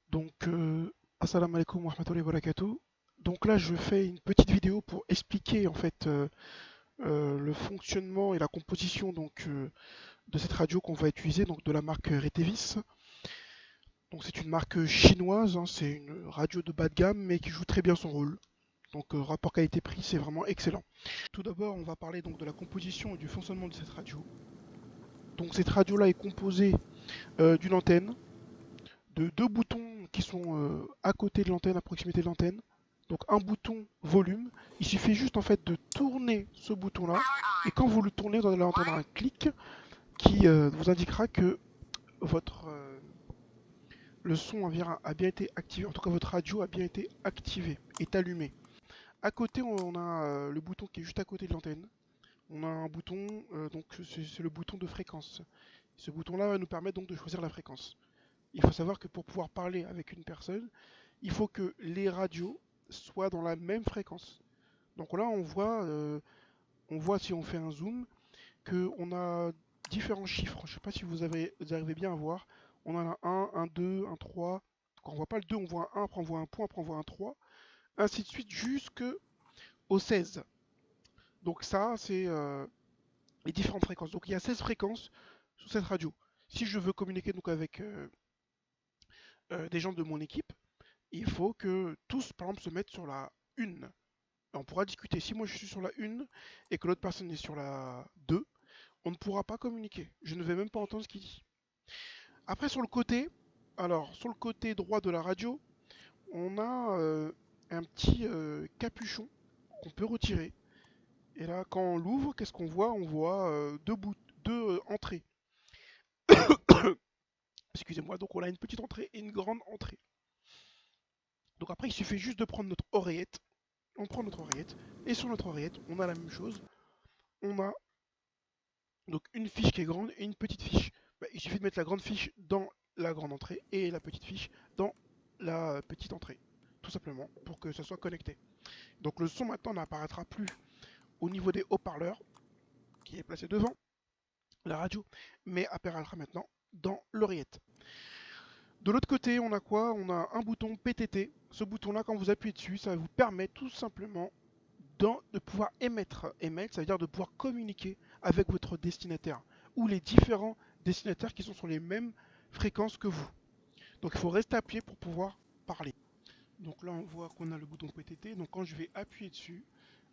Donc, assalamu alaikum wa rahmatullahi wa barakatuh. Donc là, je fais une petite vidéo pour expliquer en fait le fonctionnement et la composition de cette radio qu'on va utiliser, donc de la marque Retevis. Donc c'est une marque chinoise, hein, c'est une radio de bas de gamme mais qui joue très bien son rôle. Donc rapport qualité-prix, c'est vraiment excellent. Tout d'abord, on va parler donc de la composition et du fonctionnement de cette radio. Donc cette radio-là est composée d'une antenne, de deux boutons qui sont à côté de l'antenne, à proximité de l'antenne. Donc un bouton volume. Il suffit juste en fait de tourner ce bouton-là. Et quand vous le tournez, vous allez entendre un clic qui vous indiquera que votre le son a bien été activé. En tout cas, votre radio a bien été activé, est allumé. À côté, on a le bouton qui est juste à côté de l'antenne. On a un bouton, donc c'est le bouton de fréquence. Ce bouton-là va nous permettre donc de choisir la fréquence. Il faut savoir que pour pouvoir parler avec une personne, il faut que les radios soient dans la même fréquence. Donc là, on voit si on fait un zoom, qu'on a différents chiffres. Je ne sais pas si vous arrivez bien à voir. On en a un 2, un 3. Quand on voit pas le 2, on voit un 1, après on voit un point, après on voit un 3. Ainsi de suite jusqu'au 16. Donc ça, c'est les différentes fréquences. Donc il y a 16 fréquences sur cette radio. Si je veux communiquer donc avec des gens de mon équipe, il faut que tous, par exemple, se mettent sur la 1. On pourra discuter. Si moi je suis sur la 1 et que l'autre personne est sur la 2, on ne pourra pas communiquer. Je ne vais même pas entendre ce qu'il dit. Après, sur le côté, alors sur le côté droit de la radio, on a un petit capuchon qu'on peut retirer. Et là, quand on l'ouvre, qu'est-ce qu'on voit? On voit deux entrées. Excusez-moi, donc on a une petite entrée et une grande entrée. Donc après, il suffit juste de prendre notre oreillette. On prend notre oreillette et sur notre oreillette, on a la même chose. On a donc une fiche qui est grande et une petite fiche. Bah, il suffit de mettre la grande fiche dans la grande entrée et la petite fiche dans la petite entrée, tout simplement, pour que ça soit connecté. Donc le son maintenant n'apparaîtra plus au niveau des haut-parleurs, qui est placé devant la radio, mais apparaîtra maintenant dans l'oreillette. De l'autre côté, on a quoi? On a un bouton PTT. Ce bouton-là, quand vous appuyez dessus, ça vous permet tout simplement de pouvoir émettre. Émettre, ça veut dire de pouvoir communiquer avec votre destinataire ou les différents destinataires qui sont sur les mêmes fréquences que vous. Donc il faut rester appuyé pour pouvoir parler. Donc là, on voit qu'on a le bouton PTT. Donc quand je vais appuyer dessus,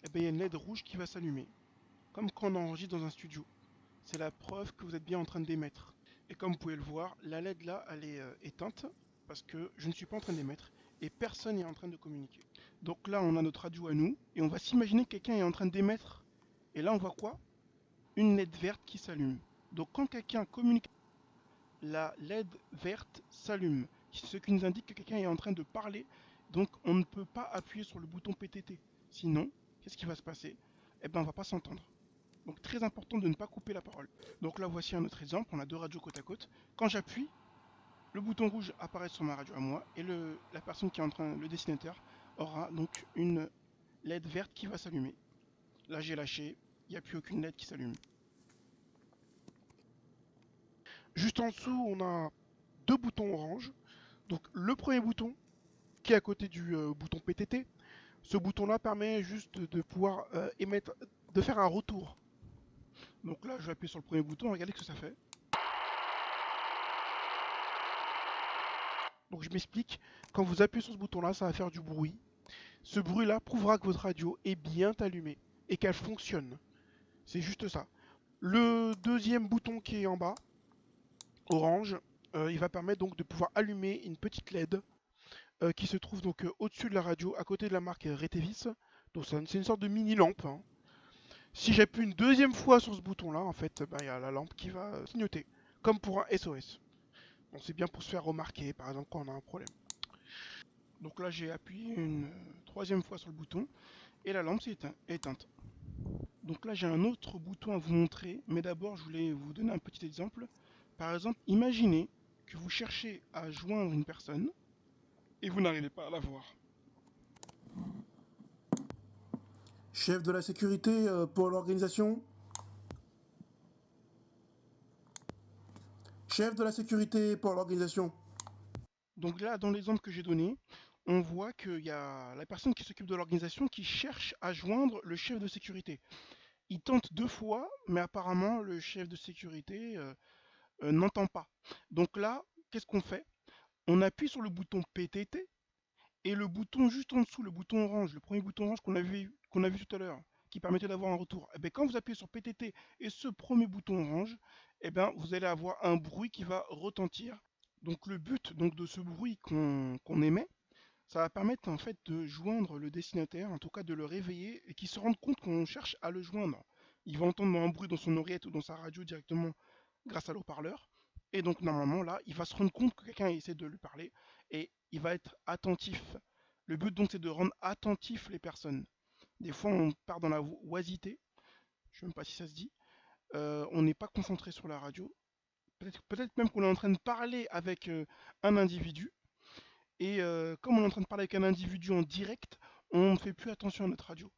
eh bien, il y a une LED rouge qui va s'allumer. Comme quand on enregistre dans un studio. C'est la preuve que vous êtes bien en train d'émettre. Et comme vous pouvez le voir, la LED là, elle est éteinte parce que je ne suis pas en train d'émettre et personne n'est en train de communiquer. Donc là, on a notre radio à nous et on va s'imaginer que quelqu'un est en train d'émettre. Et là, on voit quoi? Une LED verte qui s'allume. Donc quand quelqu'un communique, la LED verte s'allume, ce qui nous indique que quelqu'un est en train de parler. Donc on ne peut pas appuyer sur le bouton PTT. Sinon, qu'est-ce qui va se passer? Eh bien, on ne va pas s'entendre. Donc très important de ne pas couper la parole. Donc là voici un autre exemple, on a deux radios côte à côte. Quand j'appuie, le bouton rouge apparaît sur ma radio à moi et la personne qui est en train, le destinataire, aura donc une LED verte qui va s'allumer. Là j'ai lâché, il n'y a plus aucune LED qui s'allume. Juste en dessous, on a deux boutons orange. Donc le premier bouton qui est à côté du bouton PTT, ce bouton-là permet juste de pouvoir émettre, de faire un retour. Donc là je vais appuyer sur le premier bouton, regardez ce que ça fait. Donc je m'explique, quand vous appuyez sur ce bouton-là, ça va faire du bruit. Ce bruit-là prouvera que votre radio est bien allumée et qu'elle fonctionne. C'est juste ça. Le deuxième bouton qui est en bas, orange, il va permettre donc de pouvoir allumer une petite LED qui se trouve donc au-dessus de la radio, à côté de la marque Retevis. Donc c'est une sorte de mini lampe, hein. Si j'appuie une deuxième fois sur ce bouton-là, en fait, bah, il y a la lampe qui va clignoter, comme pour un SOS. Bon, c'est bien pour se faire remarquer, par exemple, quand on a un problème. Donc là, j'ai appuyé une troisième fois sur le bouton et la lampe s'est éteinte. Donc là, j'ai un autre bouton à vous montrer, mais d'abord, je voulais vous donner un petit exemple. Par exemple, imaginez que vous cherchez à joindre une personne et vous n'arrivez pas à la voir. Chef de la sécurité pour l'organisation. Chef de la sécurité pour l'organisation. Donc là, dans l'exemple que j'ai donné, on voit qu'il y a la personne qui s'occupe de l'organisation qui cherche à joindre le chef de sécurité. Il tente 2 fois, mais apparemment le chef de sécurité n'entend pas. Donc là, qu'est-ce qu'on fait? On appuie sur le bouton PTT et le bouton juste en dessous, le bouton orange, le premier bouton orange qu'on a vu tout à l'heure, qui permettait d'avoir un retour. Et bien, quand vous appuyez sur PTT et ce premier bouton orange, eh bien, vous allez avoir un bruit qui va retentir. Donc le but donc, de ce bruit qu'on émet, ça va permettre en fait de joindre le destinataire, en tout cas de le réveiller et qu'il se rende compte qu'on cherche à le joindre. Il va entendre un bruit dans son oreillette ou dans sa radio directement grâce à l'haut-parleur. Et donc normalement là, il va se rendre compte que quelqu'un essaie de lui parler et il va être attentif. Le but donc c'est de rendre attentif les personnes. Des fois on part dans la oisité, je ne sais même pas si ça se dit. On n'est pas concentré sur la radio. Peut-être même qu'on est en train de parler avec un individu et comme on est en train de parler avec un individu en direct, on ne fait plus attention à notre radio.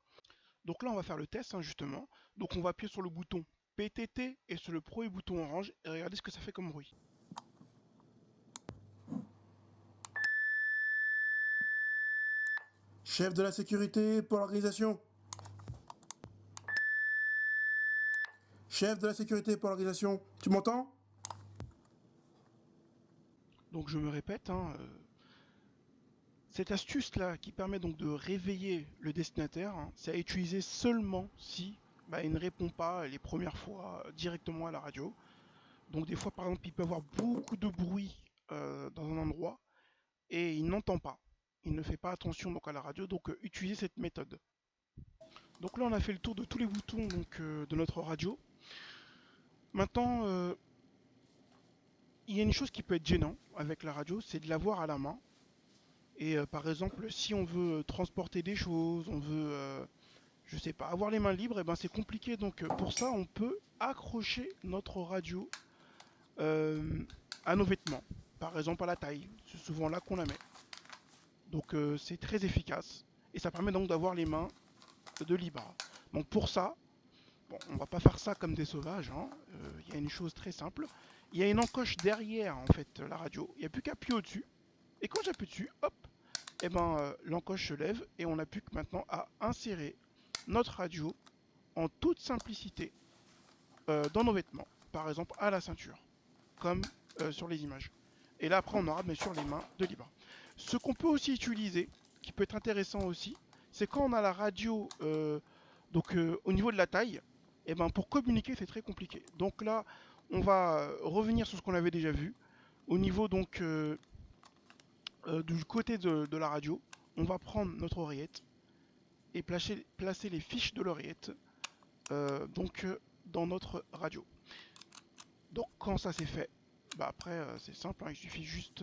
Donc là, on va faire le test, hein, justement. Donc on va appuyer sur le bouton PTT et sur le premier bouton orange et regardez ce que ça fait comme bruit. Chef de la sécurité pour l'organisation. Chef de la sécurité pour l'organisation. Tu m'entends? Donc je me répète, hein, cette astuce-là qui permet donc de réveiller le destinataire, hein, c'est à utiliser seulement si il ne répond pas les premières fois directement à la radio. Donc des fois, par exemple, il peut avoir beaucoup de bruit dans un endroit et il n'entend pas. Il ne fait pas attention donc à la radio, donc utilisez cette méthode. Donc là, on a fait le tour de tous les boutons donc, de notre radio. Maintenant, il y a une chose qui peut être gênant avec la radio, c'est de l'avoir à la main. Et par exemple, si on veut transporter des choses, on veut, je sais pas, avoir les mains libres, et ben c'est compliqué. Donc pour ça, on peut accrocher notre radio euh, à nos vêtements, par exemple à la taille. C'est souvent là qu'on la met. Donc c'est très efficace et ça permet donc d'avoir les mains de libre. Donc pour ça, bon, on va pas faire ça comme des sauvages, hein. Il y a une chose très simple. Il y a une encoche derrière en fait la radio. Il n'y a plus qu'à appuyer au-dessus. Et quand j'appuie dessus, hop, et ben l'encoche se lève et on n'a plus que maintenant à insérer notre radio en toute simplicité dans nos vêtements. Par exemple à la ceinture, comme sur les images. Et là après on aura bien sûr les mains de libre. Ce qu'on peut aussi utiliser, qui peut être intéressant aussi, c'est quand on a la radio au niveau de la taille, et ben pour communiquer c'est très compliqué. Donc là on va revenir sur ce qu'on avait déjà vu. Au niveau donc du côté de la radio, on va prendre notre oreillette et placer les fiches de l'oreillette dans notre radio. Donc quand ça c'est fait, après c'est simple, hein, il suffit juste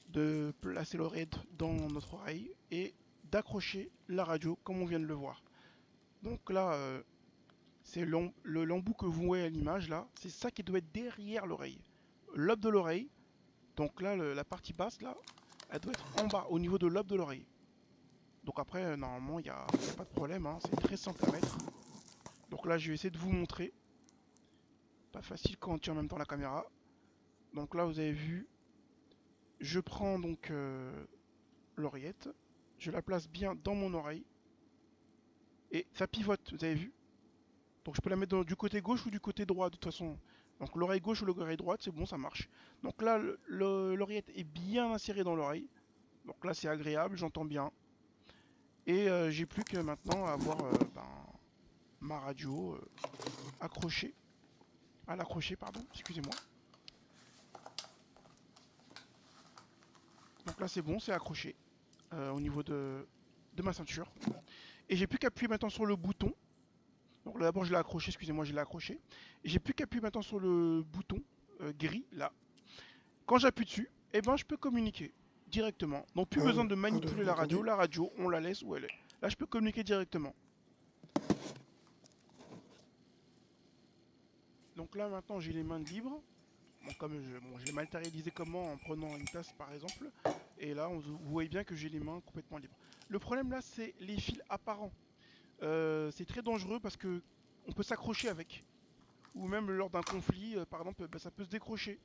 de placer l'oreillette dans notre oreille et d'accrocher la radio comme on vient de le voir. Donc là, c'est l'embout que vous voyez à l'image là, c'est ça qui doit être derrière l'oreille. Lobe de l'oreille, donc là la partie basse là, elle doit être en bas au niveau de lobe de l'oreille. Donc après, normalement, y a pas de problème, hein, c'est très simple à mettre. Donc là, je vais essayer de vous montrer. Pas facile quand on tient en même temps la caméra. Donc là, vous avez vu, je prends donc l'oreillette, je la place bien dans mon oreille et ça pivote, vous avez vu. Donc je peux la mettre du côté gauche ou du côté droit de toute façon. Donc l'oreille gauche ou l'oreille droite, c'est bon, ça marche. Donc là, l'oreillette est bien insérée dans l'oreille. Donc là, c'est agréable, j'entends bien. Et j'ai plus que maintenant à avoir ma radio accrochée. À l'accrocher, pardon, excusez-moi. Donc là, c'est bon, c'est accroché au niveau de ma ceinture. Et j'ai plus qu'à appuyer maintenant sur le bouton. Donc là, d'abord, je l'ai accroché, excusez-moi, je l'ai accroché. Et j'ai plus qu'à appuyer maintenant sur le bouton gris, là. Quand j'appuie dessus, eh ben, je peux communiquer directement. Donc plus besoin de manipuler la radio. Attendez. La radio, on la laisse où elle est. Là, je peux communiquer directement. Donc là, maintenant, j'ai les mains libres. Bon, je l'ai matérialisé comment en prenant une tasse par exemple. Et là, vous voyez bien que j'ai les mains complètement libres. Le problème là, c'est les fils apparents. C'est très dangereux parce que on peut s'accrocher avec. Ou même lors d'un conflit, par exemple, ça peut se décrocher.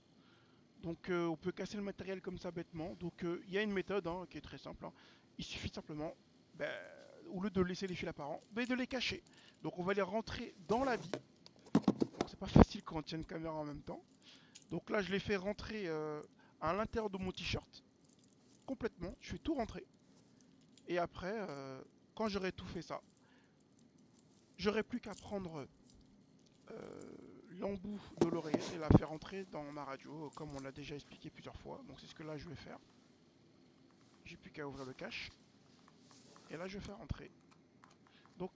Donc on peut casser le matériel comme ça bêtement. Donc il y a une méthode hein, qui est très simple, hein. Il suffit simplement, ben, au lieu de laisser les fils apparents, ben, de les cacher. Donc on va les rentrer dans l'habit. Donc c'est pas facile quand on tient une caméra en même temps. Donc là je les fais rentrer à l'intérieur de mon t-shirt. Complètement. Je fais tout rentrer. Et après, quand j'aurai tout fait ça, j'aurai plus qu'à prendre l'embout de l'oreillette et la faire entrer dans ma radio, comme on l'a déjà expliqué plusieurs fois. Donc c'est ce que là je vais faire. J'ai plus qu'à ouvrir le cache. Et là je vais faire rentrer donc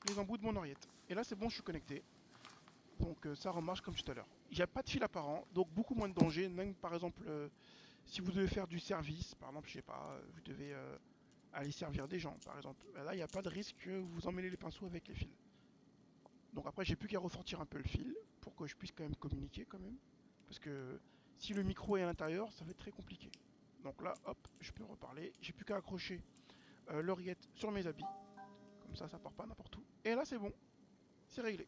les embouts de mon oreillette. Et là c'est bon, je suis connecté. Donc ça remarche comme tout à l'heure. Il n'y a pas de fil apparent, donc beaucoup moins de danger. Même par exemple, si vous devez faire du service, par exemple, je sais pas, vous devez aller servir des gens, par exemple. Là, il n'y a pas de risque que vous emmêlez les pinceaux avec les fils. Donc après, j'ai plus qu'à ressortir un peu le fil pour que je puisse quand même communiquer quand même. Parce que si le micro est à l'intérieur, ça va être très compliqué. Donc là, hop, je peux reparler. J'ai plus qu'à accrocher l'oreillette sur mes habits. Comme ça part pas n'importe où. Et là, c'est bon. C'est réglé.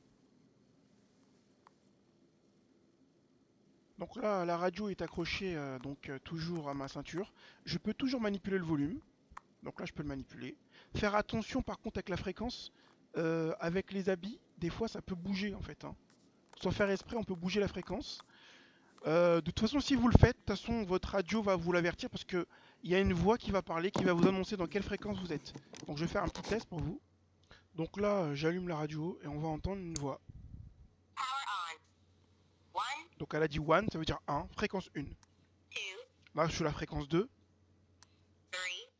Donc là, la radio est accrochée toujours à ma ceinture. Je peux toujours manipuler le volume. Donc là, je peux le manipuler. Faire attention par contre avec la fréquence. Avec les habits, des fois ça peut bouger en fait, hein. Sans faire esprit, on peut bouger la fréquence. De toute façon, si vous le faites, de toute façon, votre radio va vous l'avertir parce que il y a une voix qui va parler, qui va vous annoncer dans quelle fréquence vous êtes. Donc je vais faire un petit test pour vous. Donc là, j'allume la radio et on va entendre une voix. Donc elle a dit 1, ça veut dire 1, fréquence 1. Là, je suis à la fréquence 2.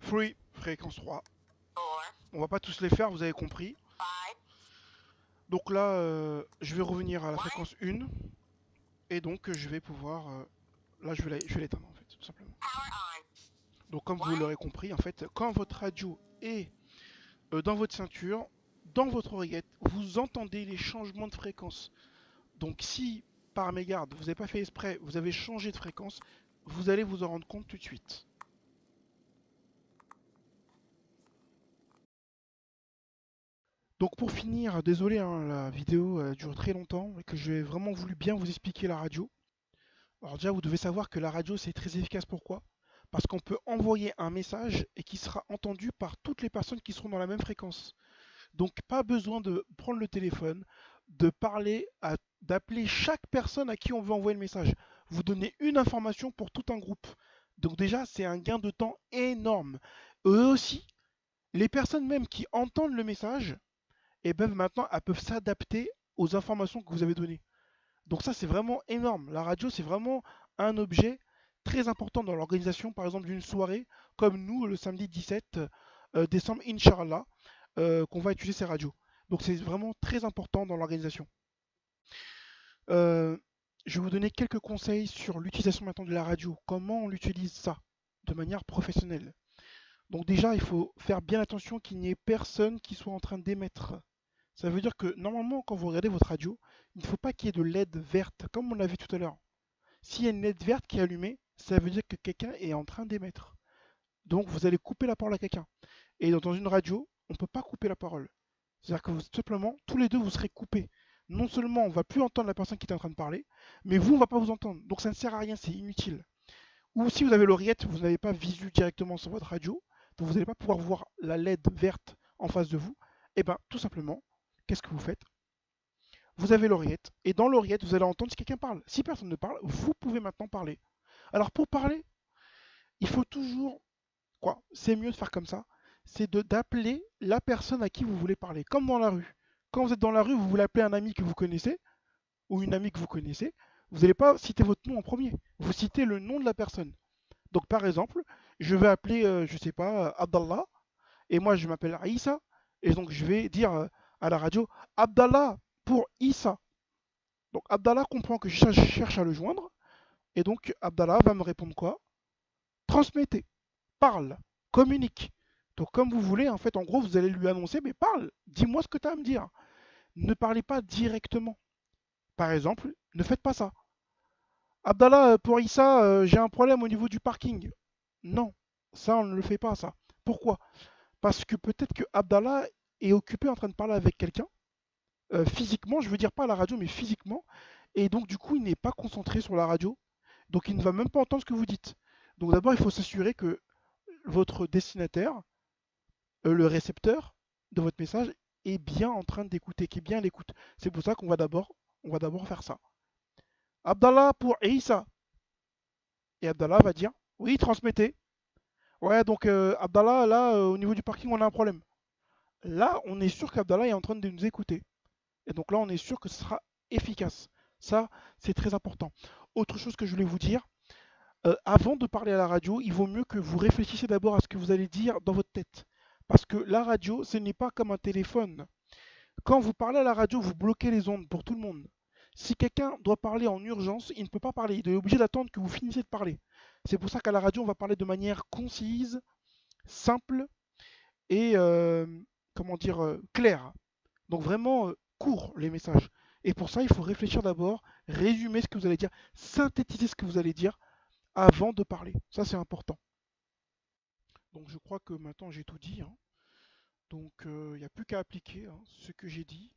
3, fréquence 3. On va pas tous les faire, vous avez compris. Donc là, je vais revenir à la fréquence 1. Et donc, je vais pouvoir... là, je vais l'éteindre, en fait, tout simplement. Donc, comme vous l'aurez compris, en fait, quand votre radio est dans votre ceinture, dans votre oreillette, vous entendez les changements de fréquence. Donc, si, par mégarde, vous n'avez pas fait exprès, vous avez changé de fréquence, vous allez vous en rendre compte tout de suite. Donc pour finir, désolé, hein, la vidéo dure très longtemps et que j'ai vraiment voulu bien vous expliquer la radio. Alors déjà, vous devez savoir que la radio, c'est très efficace. Pourquoi? Parce qu'on peut envoyer un message et qui sera entendu par toutes les personnes qui seront dans la même fréquence. Donc pas besoin de prendre le téléphone, de parler, d'appeler chaque personne à qui on veut envoyer le message. Vous donnez une information pour tout un groupe. Donc déjà, c'est un gain de temps énorme. Eux aussi, les personnes même qui entendent le message, et ben maintenant, elles peuvent s'adapter aux informations que vous avez données. Donc ça, c'est vraiment énorme. La radio, c'est vraiment un objet très important dans l'organisation, par exemple, d'une soirée, comme nous, le samedi 17 décembre, Inch'Allah, qu'on va utiliser ces radios. Donc c'est vraiment très important dans l'organisation. Euh, je vais vous donner quelques conseils sur l'utilisation maintenant de la radio. Comment on l'utilise ça de manière professionnelle. Donc déjà, il faut faire bien attention qu'il n'y ait personne qui soit en train d'émettre. Ça veut dire que normalement, quand vous regardez votre radio, il ne faut pas qu'il y ait de LED verte, comme on l'a vu tout à l'heure. S'il y a une LED verte qui est allumée, ça veut dire que quelqu'un est en train d'émettre. Donc vous allez couper la parole à quelqu'un. Et dans une radio, on ne peut pas couper la parole. C'est-à-dire que simplement, tous les deux, vous serez coupés. Non seulement on ne va plus entendre la personne qui est en train de parler, mais vous, on ne va pas vous entendre. Donc ça ne sert à rien, c'est inutile. Ou si vous avez l'oreillette, vous n'avez pas visu directement sur votre radio, donc vous n'allez pas pouvoir voir la LED verte en face de vous. Et bien, tout simplement, qu'est-ce que vous faites? Vous avez l'oreillette, et dans l'oreillette, vous allez entendre si quelqu'un parle. Si personne ne parle, vous pouvez maintenant parler. Alors pour parler, il faut toujours, quoi, c'est mieux de faire comme ça, c'est d'appeler la personne à qui vous voulez parler, comme dans la rue. Quand vous êtes dans la rue, vous voulez appeler un ami que vous connaissez, ou une amie que vous connaissez, vous n'allez pas citer votre nom en premier, vous citez le nom de la personne. Donc par exemple, je vais appeler, je sais pas, Abdallah, et moi je m'appelle Aïssa, et donc je vais dire à la radio, Abdallah pour Issa. Donc Abdallah comprend que je cherche à le joindre, et donc Abdallah va me répondre quoi? Transmettez, parle, communique. Donc comme vous voulez, en fait, en gros, vous allez lui annoncer, mais parle, dis-moi ce que tu as à me dire. Ne parlez pas directement. Par exemple, ne faites pas ça. Abdallah, pour Issa, j'ai un problème au niveau du parking. Non, ça, on ne le fait pas, ça. Pourquoi? Parce que peut-être que Abdallah est occupé en train de parler avec quelqu'un, physiquement, je veux dire pas à la radio, mais physiquement, et donc du coup, il n'est pas concentré sur la radio. Donc il ne va même pas entendre ce que vous dites. Donc d'abord, il faut s'assurer que votre destinataire, le récepteur de votre message, est bien en train d'écouter, qui est bien à l'écoute. C'est pour ça on va d'abord faire ça. Abdallah pour Issa. Et Abdallah va dire, oui, transmettez. Ouais, donc Abdallah, là, au niveau du parking, on a un problème. Là, on est sûr qu'Abdallah est en train de nous écouter. Et donc là, on est sûr que ce sera efficace. Ça, c'est très important. Autre chose que je voulais vous dire, avant de parler à la radio, il vaut mieux que vous réfléchissiez d'abord à ce que vous allez dire dans votre tête. Parce que la radio, ce n'est pas comme un téléphone. Quand vous parlez à la radio, vous bloquez les ondes pour tout le monde. Si quelqu'un doit parler en urgence, il ne peut pas parler. Il est obligé d'attendre que vous finissiez de parler. C'est pour ça qu'à la radio, on va parler de manière concise, simple et comment dire claire. Donc vraiment court les messages. Et pour ça, il faut réfléchir d'abord, résumer ce que vous allez dire, synthétiser ce que vous allez dire avant de parler. Ça, c'est important. Donc je crois que maintenant j'ai tout dit, hein. Donc il n'y a plus qu'à appliquer hein, ce que j'ai dit.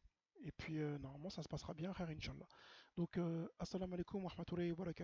Et puis normalement ça se passera bien, frère, Inch'Allah. Donc assalamu alaikum wa rahmatullahi wa barakatuh.